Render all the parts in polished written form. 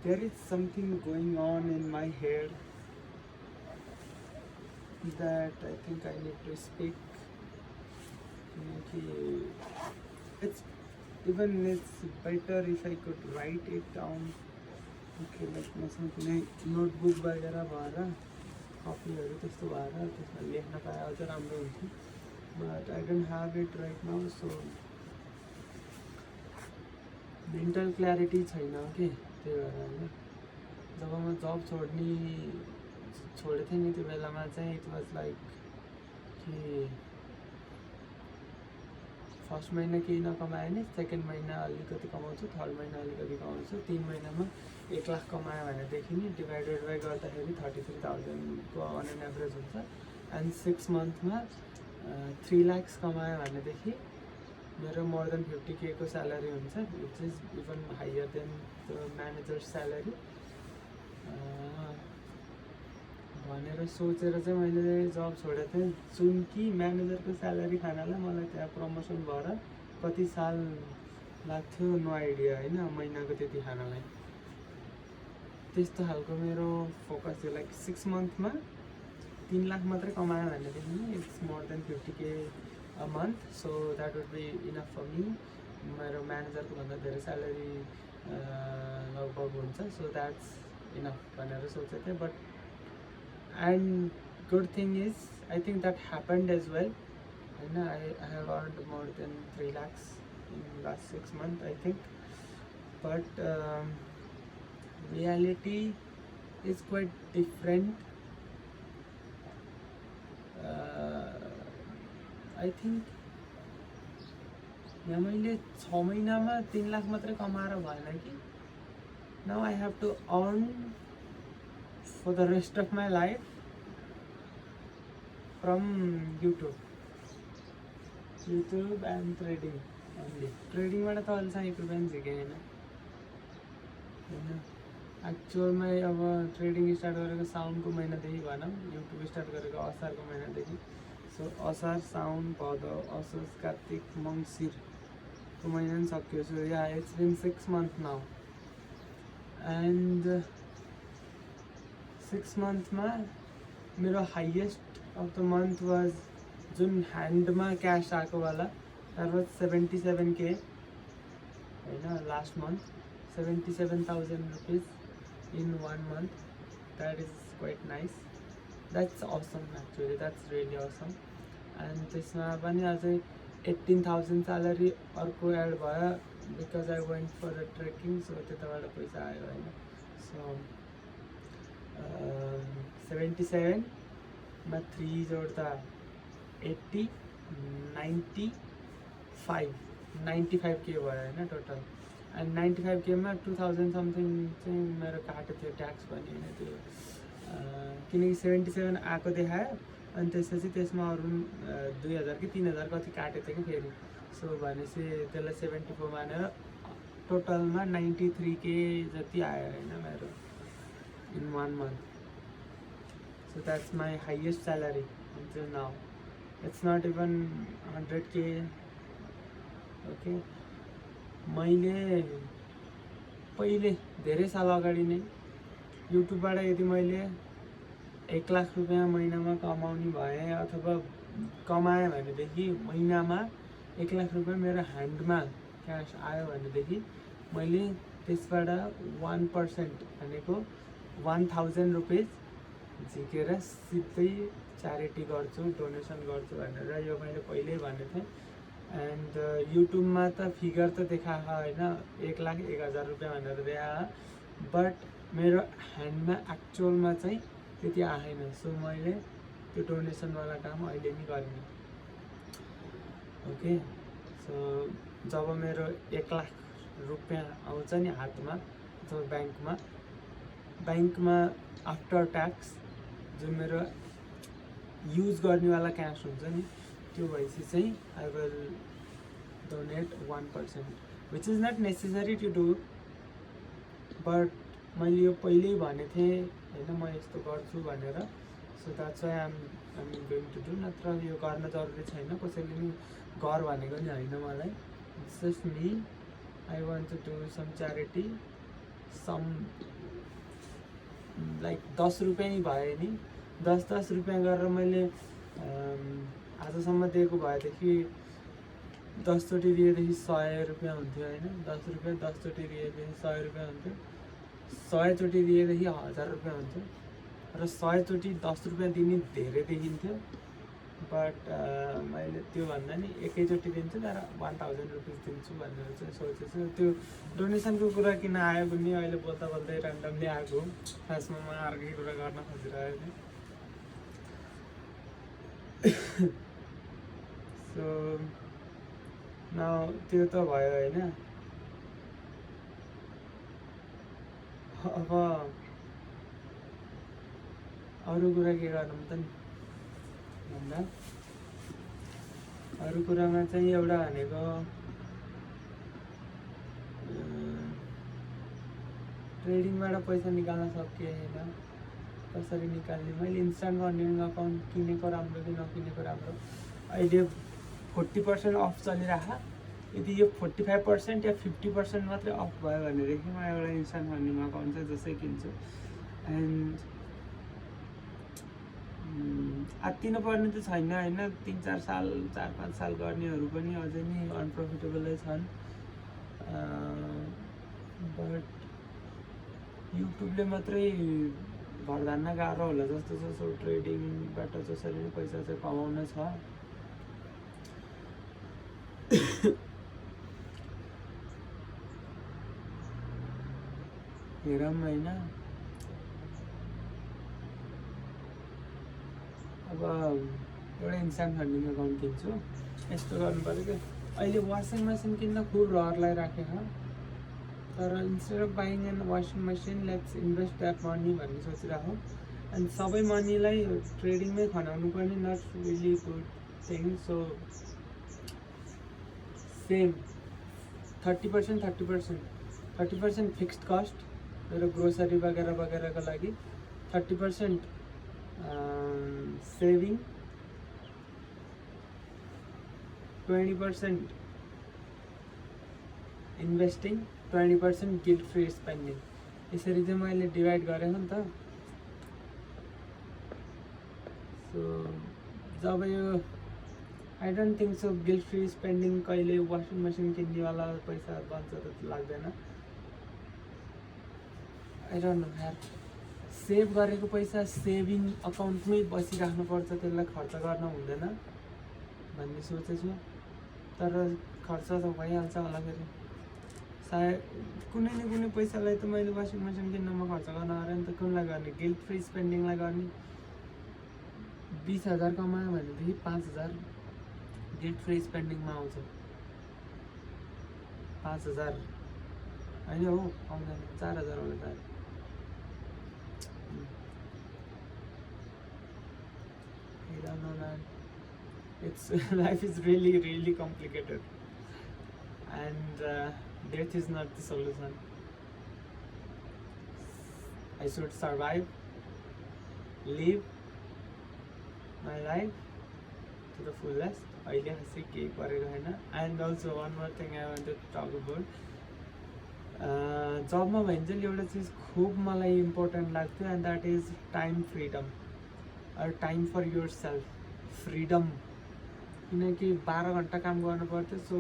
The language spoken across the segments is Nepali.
there is something going on in my head that I think I need to speak. It's it's better if I could write it down. Okay, like मसँग कुनै नोटबुक वगैरह भएर कपीहरू त्यस्तो भएर त्यसमा लेख्न पाए अझ राम्रो हुन्थ्यो, but I don't have it right now. So mental clarity छैन कि त्यही भएर होइन. जब म जब छोडेको थिएँ नि त्यो बेलामा चाहिँ इट वाज लाइक कि फर्स्ट महिना केही नकमाएँ नि सेकेन्ड महिना अलिकति कमाउँछु, थर्ड महिना अलिकति कमाउँछु, 3 महिनामा 1 लाख कमायो भनेदेखि नि डिभाइडेड बाई गर्दाखेरि 33,000को अन एन एभरेज हुन्छ. एन्ड 6 मन्थमा 3 लाख्स कमायो भनेदेखि मेरो मोर देन 50K को स्यालेरी हुन्छ, which is even higher than the manager salary भनेर सोचेर चाहिँ मैले जब छोडेको थिएँ. जुन कि म्यानेजरको स्यालेरी खानालाई मलाई त्यहाँ प्रमोसन भएर कति साल लाग्थ्यो नो आइडिया होइन, महिनाको त्यति खानालाई. त्यस्तो खालको मेरो फोकस थियो. लाइक 6 मन्थमा 3 लाख मात्रै कमायो भनेदेखि it's more than 50K a month. So that would be enough for me. मेरो म्यानेजरको भन्दा धेरै स्यालेरी लगभग हुन्छ. सो द्याट्स इनफ भनेर सोचेको थिएँ. But and good thing is I think that happened as well, and I have earned more than 3 lakhs in last 6 months I think. But reality is quite different. I think यहाँ मैले 6 महिनामा 3 लाख मात्रै कमाएर भएन कि. now I have to earn for the rest of my life from YouTube and trading only. trading बाट त अहिलेसम्म 1 रुपैयाँ पनि झिकेँ होइन. एक्चुअलमा अब ट्रेडिङ स्टार्ट गरेको साउनको महिनादेखि भनौँ, युट्युब स्टार्ट गरेको असारको महिनादेखि. सो असार, साउन, भदौ, असोज, कार्तिक, मङ्सिरको महिना पनि सक्यो. So yeah it's been 6 months now. And 6 मन्थमा मेरो highest of the month was जुन ह्यान्डमा क्यास आएको वाला द्याट वाज 77K होइन. Last month 77,000 rupees in 1 month. That is quite nice. That's awesome actually, that's really awesome. And त्यसमा पनि अझै 18,000 स्यालेरी अर्को एड भयो because I went for the trekking. So त्यताबाट पैसा आयो होइन. सो 77 मा 3 जोड्दा 80, 95K भयो होइन टोटल. एन्ड 95K मा 2000 समथिङ चाहिँ मेरो काटेको थियो ट्याक्स पनि होइन त्यो, किनकि 77 आएको देखायो. अनि त्यसपछि त्यसमा अरू 2000 कि 3000 कति काटेको थियो कि फेरि. सो भनेपछि त्यसलाई 74 मानेर टोटलमा 93K जति आयो होइन मेरो in 1 month. So that's my highest salary until now. It's not even 100K. Okay. मैले पहिले धेरै साल अगाडि नै युट्युबबाट यदि मैले 1 लाख रुपियाँ महिनामा कमाउने भएँ अथवा कमाएँ भनेदेखि महिनामा 1 लाख रुपियाँ मेरो ह्यान्डमा क्यास आयो भनेदेखि मैले त्यसबाट 1% भनेको 1000 रुपिज झिकेर सिधै च्यारिटी गर्छु, डोनेसन गर्छु भनेर यो मैले पहिल्यै भनेको थिएँ. एन्ड युट्युबमा त फिगर त देखाएको होइन 1,01,000 रुपियाँ भनेर देखायो, बट मेरो ह्यान्डमा एक्चुअलमा चाहिँ त्यति आएन. सो मैले त्यो डोनेसनवाला काम अहिले नै गर्ने. ओके. सो जब मेरो 1 लाख रुपियाँ आउँछ नि हातमा अथवा ब्याङ्कमा आफ्टर ट्याक्स जुन मेरो युज गर्नेवाला क्यास हुन्छ नि त्यो भएपछि चाहिँ I will donate 1%, which is not necessary to do. But मैले यो पहिल्यै भनेको थिएँ होइन म यस्तो गर्छु भनेर. So that's why I'm going to do. नत्र यो गर्न जरुरी छैन, कसैले नि गर भनेको नि होइन मलाई. It's just me. I want to do some charity some like 10 रुपियाँ नै भयो नि, 10 रुपियाँ गरेर मैले आजसम्म दिएको भएदेखि 10 चोटि दिएदेखि 100 रुपियाँ हुन्थ्यो होइन। 10 रुपियाँ 10 चोटि दिएदेखि 100 रुपियाँ हुन्थ्यो, 100 चोटि दिएदेखि 1000 रुपियाँ हुन्थ्यो र 100 चोटि 10 रुपियाँ दिने धेरै देखिन्थ्यो। बट मैले त्योभन्दा नि एकैचोटि दिन्छु तर 1000 रुपिस दिन्छु भनेर चाहिँ सोचेछु। त्यो डोनेसनको कुरा किन आयो भने अहिले बोल्दा बोल्दै ऱ्यान्डमली आएको, खासमा म अर्कै कुरा गर्न खोजिरहेको थिएँ। सो न त्यो त भयो होइन। अब अरू कुरा के गरौँ त नि भन्दा, अरू कुरामा चाहिँ एउटा भनेको ट्रेडिङबाट पैसा निकाल्न सकिएन, कसरी निकाल्ने। मैले इन्स्टान्ट अर्निङ अकाउन्ट किनेको राम्रो कि नकिनेको राम्रो। अहिले 40% अफ चलिरहेको, यदि यो 45% या 50% मात्रै अफ भयो भनेदेखि म एउटा इन्स्टान्ट अर्निङ अकाउन्ट चाहिँ जसै किन्छु। एन्ड आत्तिनु पर्ने त छैन होइन, 3-4 साल 4-5 साल गर्नेहरू पनि अझै नै अनप्रोफिटेबलै छन्। बट युट्युबले मात्रै भर्दान्न गाह्रो होला जस्तो छ। सो ट्रेडिङबाट जसरी नै पैसा चाहिँ कमाउन छ। हेरौँ होइन। अब एउटा इन्स्टान्ट अर्निङ अकाउन्ट किन्छु, यस्तो गर्नु पऱ्यो क्या। अहिले वासिङ मेसिन किन्न खुब रहर लगाइराखेको, तर instead of buying and washing machine let's invest that money भन्ने सोचिरहेको। एन्ड सबै मनीलाई ट्रेडिङमै खनाउनु पनि not really good thing. So same 30% fixed cost मेरो ग्रोसरी वगैरह वगैरहको लागि, 30% saving, 20% investing, 20% guilt free spending. यसरी चाहिँ मैले डिभाइड गरेको नि त। सो जब यो I don't think so guilt free spending कहिले वासिङ मेसिन किन्नेवाला पैसा बन्छ त लाग्दैन। आई डोन्ट नो यार, सेभ गरेको पैसा सेभिङ अकाउन्टमै बसिराख्नुपर्छ, त्यसलाई खर्च गर्न हुँदैन भन्ने सोचेछु। तर खर्च त भइहाल्छ होला फेरि। सायद कुनै न कुनै पैसालाई त मैले वासिङ मेसिन किन्नमा खर्च गर्न आएर नि त। कुनलाई गर्ने? गिल्ट फ्री स्पेन्डिङलाई गर्ने। 20,000 कमायो भनेदेखि 5,000 गिल्ट फ्री स्पेन्डिङमा आउँछ। 5,000 होइन हो, आउँदैन, 4,000 होला सायद। I don't know man, it's life is really complicated and death is not the solution. I should survive, live my life to the fullest. अहिले हाँसी केही परेको छैन। And also one more thing I want to talk about, जबमा भइन्छ एउटा चिज खुब मलाई इम्पोर्टेन्ट लाग्थ्यो, and that is time freedom और time for yourself freedom. किनकि 12 घन्टा काम गर्नु पर्थ्यो। So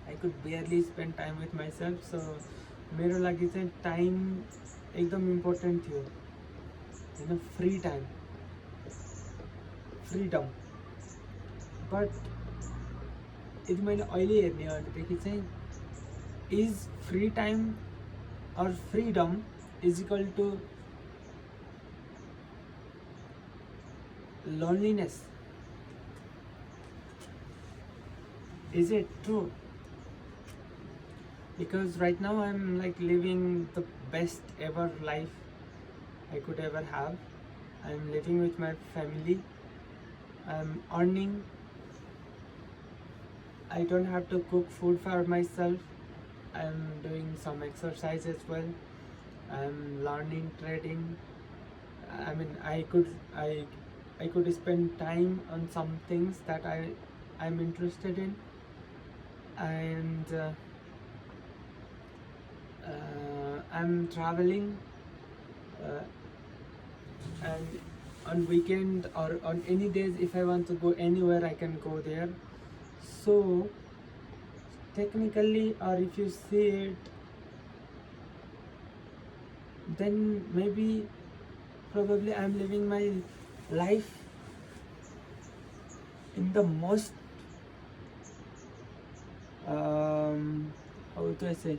I could barely spend time with myself. सो मेरो लागि चाहिँ टाइम एकदम इम्पोर्टेन्ट थियो होइन, फ्री टाइम, फ्रिडम। बट यदि मैले अहिले हेर्ने हो भनेदेखि चाहिँ इज फ्री टाइम और freedom is equal to loneliness? Is it true? Because right now I'm like living the best ever life I could ever have. I'm living with my family, I'm earning, I don't have to cook food for myself, I'm doing some exercise as well, I'm learning trading. I mean I could spend time on some things that I'm interested in, and I'm traveling, uh, and on weekend or on any days if I want to go anywhere I can go there. So technically, or if you see it, then maybe probably I'm living my life in the most how do I say,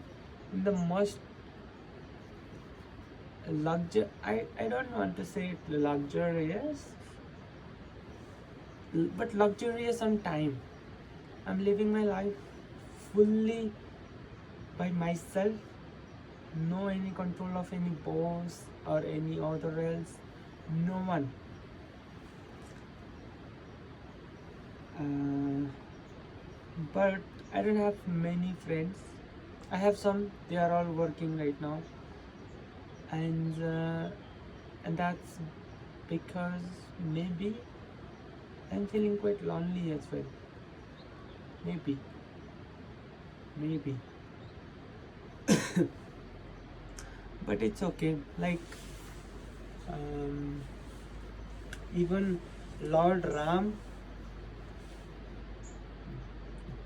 in the most I don't want to say it luxurious, but luxurious on time. I'm living my life fully by myself, no any control of any boss or any other else, no one. But I don't have many friends. I have some, they are all working right now, and that's because maybe I'm feeling quite lonely as well. Maybe, but it's okay. Like um, even Lord Ram,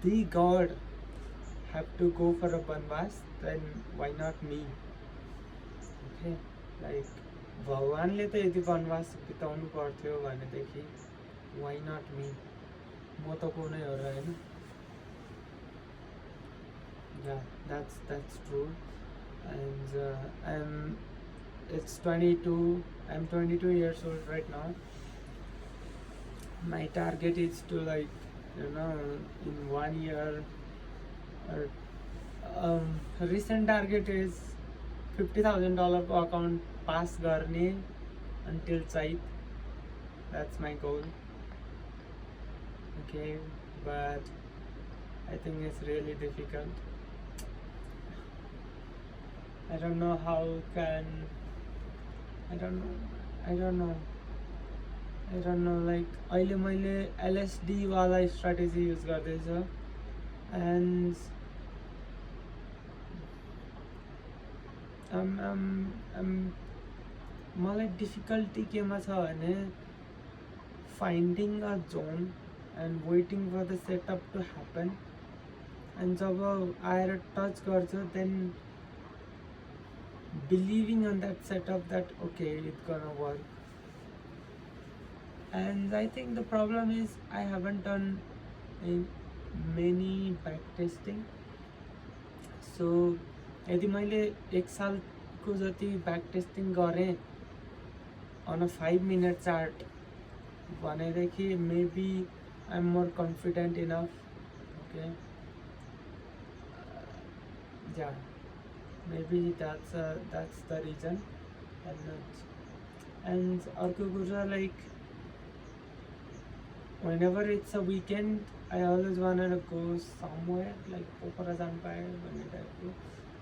the God, have to go for a banvas, then why not me? Okay, like भगवानले त यदि वनवास बिताउनु पर्थ्यो भनेदेखि why not me? म त को नै हो र हैन. Yeah, that's true. And it's 22. I'm 22 years old right now. My target is to, like, in 1 year, or recent target is $50,000 को account pass गर्ने until Chait. That's my goal. Okay, but I think it's really difficult. I don't know how can I don't know, like अहिले मैले LSD वाला strategy use गर्दैछु, and मलाई difficulty केमा छ भने finding a zone and waiting for the setup to happen, and जब आएर touch गर्छु then believing on that setup that okay, it's gonna work. And I think the problem is I haven't done many back testing. So यदि मैले 1 सालको जति back testing गरेँ on a 5-minute chart भनेदेखि maybe I'm more confident enough. Okay, yeah, maybe that's the reason. And अर्को कुरा, like whenever it's a weekend I always wanted to go somewhere, like Pokhara जानु पाएँ भन्ने टाइपको,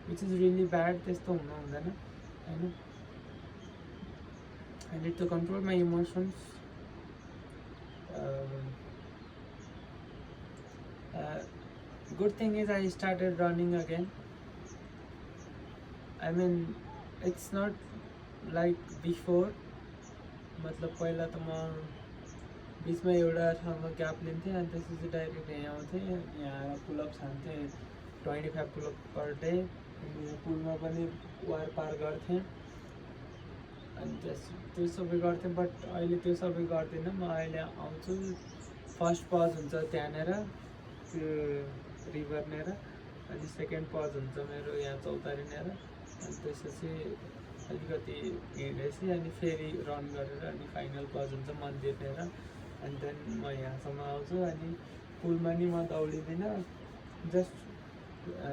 which is really bad. त्यस्तो हुनु हुँदैन हैन. I need to control my emotions. Good thing is I started running again. I mean, it's not like before. मतलब पहिला त म बिचमा एउटा ठाउँमा ग्याप लिन्थेँ अनि त्यसपछि डाइरेक्ट यहाँ आउँथेँ, यहाँ पुलअप्स हान्थेँ 25 पुलअप पर डे. अनि पुलमा पनि वार पार गर्थेँ अनि त्यो सबै गर्थेँ. बट अहिले त्यो सबै गर्दिनँ. म अहिले आउँछु, फर्स्ट पज हुन्छ त्यहाँनिर त्यो रिभरनेर, अनि सेकेन्ड पज हुन्छ मेरो यहाँ चौतारीनेर, अनि त्यसपछि अलिकति हिँडेपछि अनि फेरि रन गरेर अनि फाइनल पज हुन्छ मन्दिरनेर, अनि देन म यहाँसम्म आउँछु. अनि पुलमा नि म दौडिदिनँ, जस्ट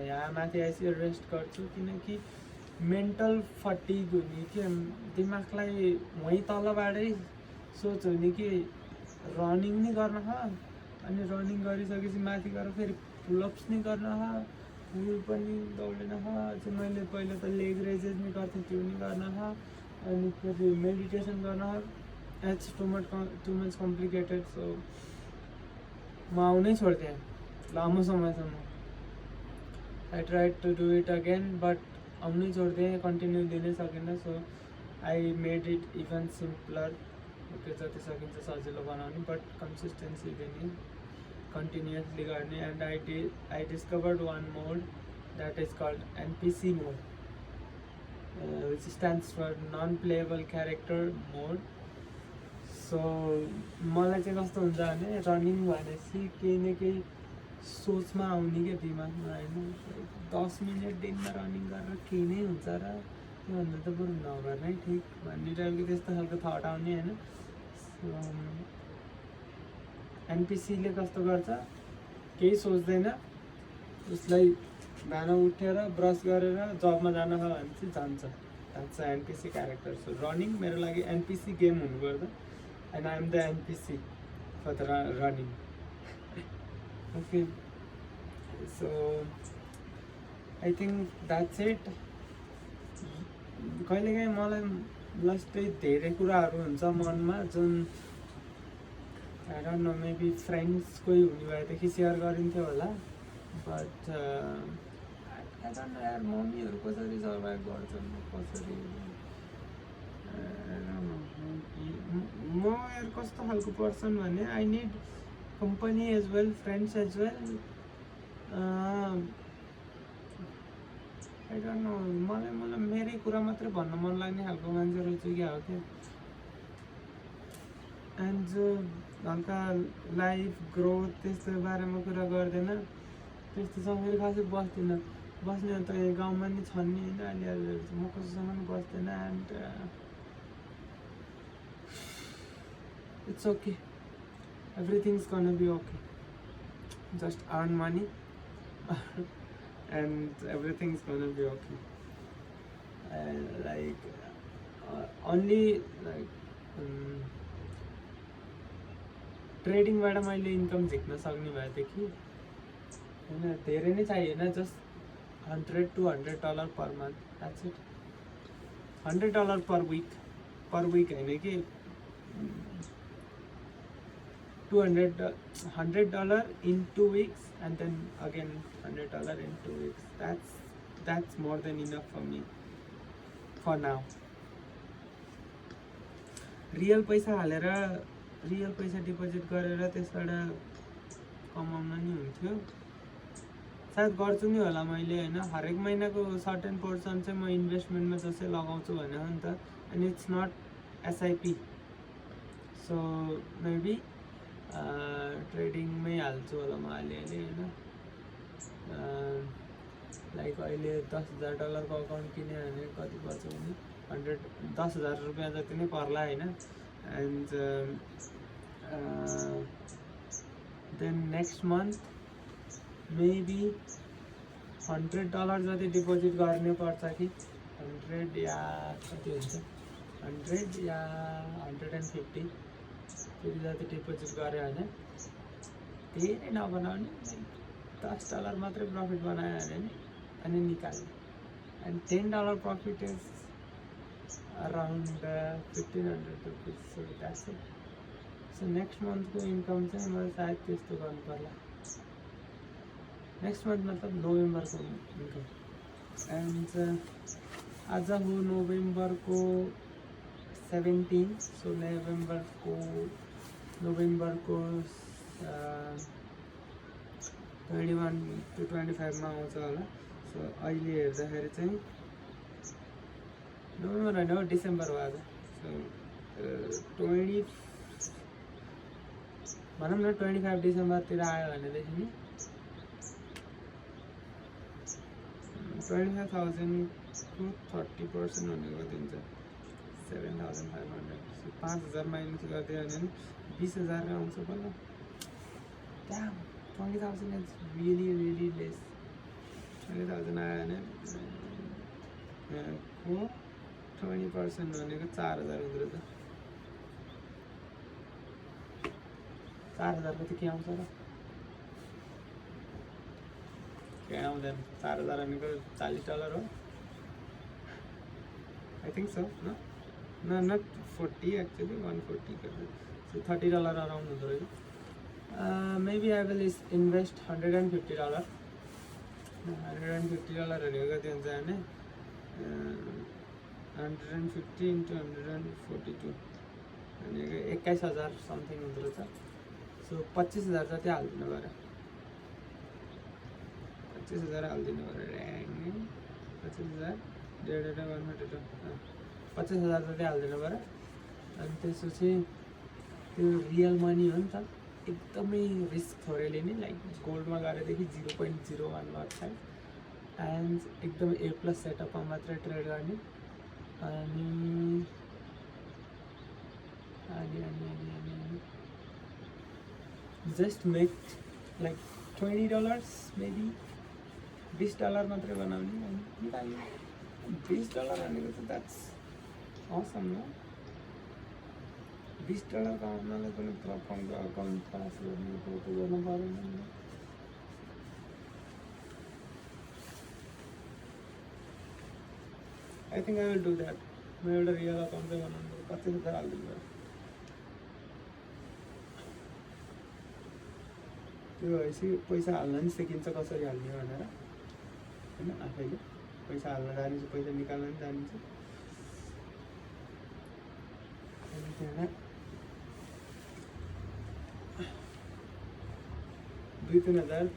यहाँ माथि आइसकेर रेस्ट गर्छु, किनकि मेन्टल फटिग हुने कि दिमागलाई वहीँ तलबाटै सोच हुने कि रनिङ नि गर्न ह, अनि रनिङ गरिसकेपछि माथि गएर फेरि पुलअप्स नि गर्न ह, पुल पनि दौडिन ह, चाहिँ मैले पहिला त लेग रेजेस नि गर्थेँ त्यो नि गर्न ह, अनि फेरि मेडिटेसन गर्न ह. It's too much complicated. So म आउनै छोड्थेँ लामो समयसम्म. I tried to do it again, but आउनै छोडिदिएँ, कन्टिन्यू दिनै सकिनँ. So I made it even simpler. Okay, जति सकिन्छ सजिलो बनाउने, बट कन्सिस्टेन्सी दिने, कन्टिन्युसली गर्ने. And I discovered one mode that is called NPC mode, which stands for non playable character mode. So मलाई चाहिँ कस्तो हुन्छ भने रनिङ भनेपछि केही न केही सोचमा आउने क्या दिमागमा होइन. 10 मिनट दिनमा रनिङ गरेर केही नै हुन्छ र त्योभन्दा त बरु नगर्नै ठिक भन्ने टाइपको त्यस्तो खालको थट आउने होइन. एनपिसीले कस्तो गर्छ, केही सोच्दैन, उसलाई बिहान उठेर ब्रस गरेर जबमा जान छ भने चाहिँ जान्छ. That's NPC character. So running मेरो लागि एनपिसी गेम हुनुपर्छ. And I am the NPC for the running. Okay, so I think that's it. कहिलेकाहीँ मलाई लास्टै धेरै कुराहरू हुन्छ मनमा जुन I don't know, maybe friends कोही हुने भएदेखि सेयर गरिन्थ्यो होला. बट आई डोन्ट नो यार, मम्मीहरू कसरी सर्भाइभ गर्छन्, कसरी. म यार कस्तो खालको पर्सन भने I need company as well, friends as well. I don't know, मलाई मेरै कुरा मात्रै भन्न मन लाग्ने खालको मान्छे रहेछु क्या हो क्या. एन्ड जो हल्का लाइफ ग्रोथ त्यस्तो बारेमा कुरा गर्दैन, त्यस्तोसँग फेरि खासै बस्दिनँ. बस्ने अन्त यहाँ गाउँमा नि छन् नि होइन, अहिले म कसैसँग पनि बस्दैन. And it's okay, everything's gonna be okay. Just earn money and everything's gonna be okay. Like only like ट्रेडिङबाट मैले इन्कम झिक्न सक्ने भएदेखि होइन, धेरै नै चाहिएन, just $100 to $100 per month. That's it. $100 per week होइन कि, $100 in 2 weeks and then again $100 in 2 weeks. That's more than enough for me for now. Real पैसा हालेर, रियल पैसा डिपोजिट गरेर त्यसबाट कमाउन नि हुन्थ्यो. सायद गर्छु नि होला मैले होइन. हरेक महिनाको सर्टेन पोर्सन चाहिँ म इन्भेस्टमेन्टमा जसै लगाउँछु भनेर नि त. And it's not SIP. So maybe ट्रेडिङमै हाल्छु होला म अलिअलि होइन. लाइक अहिले $10,000 को अकाउन्ट किन्यो भने कति पर्छ भने 10,000 रुपियाँ जति नै पर्ला होइन. And then next month maybe $100 जति डिपोजिट गर्नु पर्छ कि 100 या कति हुन्छ, 100 या 150 त्यति जति डिपोजिट गऱ्यो भने धेरै नबनाउने, $10 मात्रै प्रफिट बनायो भने नि अनि निकाल्ने. And $10 profit is around 1,500 rupees. So that's it. So next मन्थको इन्कम चाहिँ मैले सायद त्यस्तो गर्नु पर्ला. नेक्स्ट मन्थ मतलब नोभेम्बरको इन्कम. एन्ड आज हो नोभेम्बरको 17. सो नोभेम्बरको 21 to 25 मा आउँछ होला. सो अहिले हेर्दाखेरि चाहिँ नोभेम्बर होइन हो, डिसेम्बर हो आज. सो 20 भनौँ न 25 डिसेम्बरतिर आयो भनेदेखि नि 25,000 को 30% भनेको दिन्छ 7,500. सो 5,000 माइनस गरिदियो भने नि 20,000 आउँछ बल्ल. त्यहाँ 20,000 इज रियली लेस. 20,000 आयो भने को 20% भनेको 4,000 हुँदो रहेछ. 4,000 को त के आउँछ र, के आउँदैन. 4,000 भनेको $40 हो. I think so. Not 40 actually, 140 गर्छ. सो $30 अराउन्ड हुँदो रहेछ. Maybe I will invest $150. $150 भनेको कति हुन्छ भने 150 into 142 भनेको 21,000 समथिङ हुँदो रहेछ. सो 25,000 जति हालिदिनु पऱ्यो. 25,000 हालिदिनु पऱ्यो. 25,000 डिभाइडेड बाई 142. 25,000 जति हालिदिनु पऱ्यो. अनि त्यसपछि त्यो रियल मनी हो नि त, एकदमै रिस्क थोरै लिने. लाइक गोल्डमा गरेदेखि 0.01 गर्छ एन्ड एकदमै A+ सेटअपमा मात्रै ट्रेड गर्ने. अनि जस्ट मेक लाइक $20 मेबी $20 मात्रै बनाउने अनि निकाल्ने. $20 भनेको त द्याट्स असम न. $20 कमाउनलाई पनि फर्मको अकाउन्ट पास गर्नु गर्नु परेन. I think I will do that. म एउटा रियल अकाउन्ट चाहिँ बनाउनु 25,000 हालिदिनु पऱ्यो. त्यो भएपछि पैसा हाल्न नि सिकिन्छ कसरी हाल्ने भनेर होइन. आफैले पैसा हाल्न जानिन्छ, पैसा निकाल्न पनि जानिन्छ. अनि त्यहाँ 2-3,000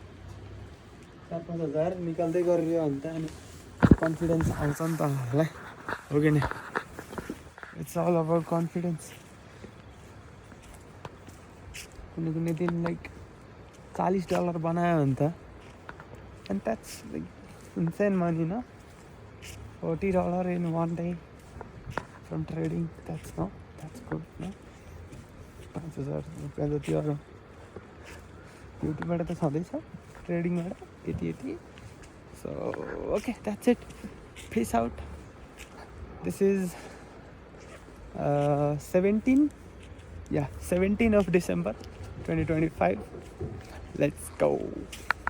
4-5,000 निकाल्दै गरियो भने त अनि कन्फिडेन्स आउँछ नि त हामीलाई, हो कि नि. It's all about confidence. कुनै दिन लाइक $40 बनायो भने त and that's like insane money न. $40 in one day from trading, that's good no. 5,000 रुपियाँ जति अरू युट्युबबाट त छँदैछ ट्रेडिङबाट यति. So okay, that's it. Peace out. This is 17 of December 2025. Let's go.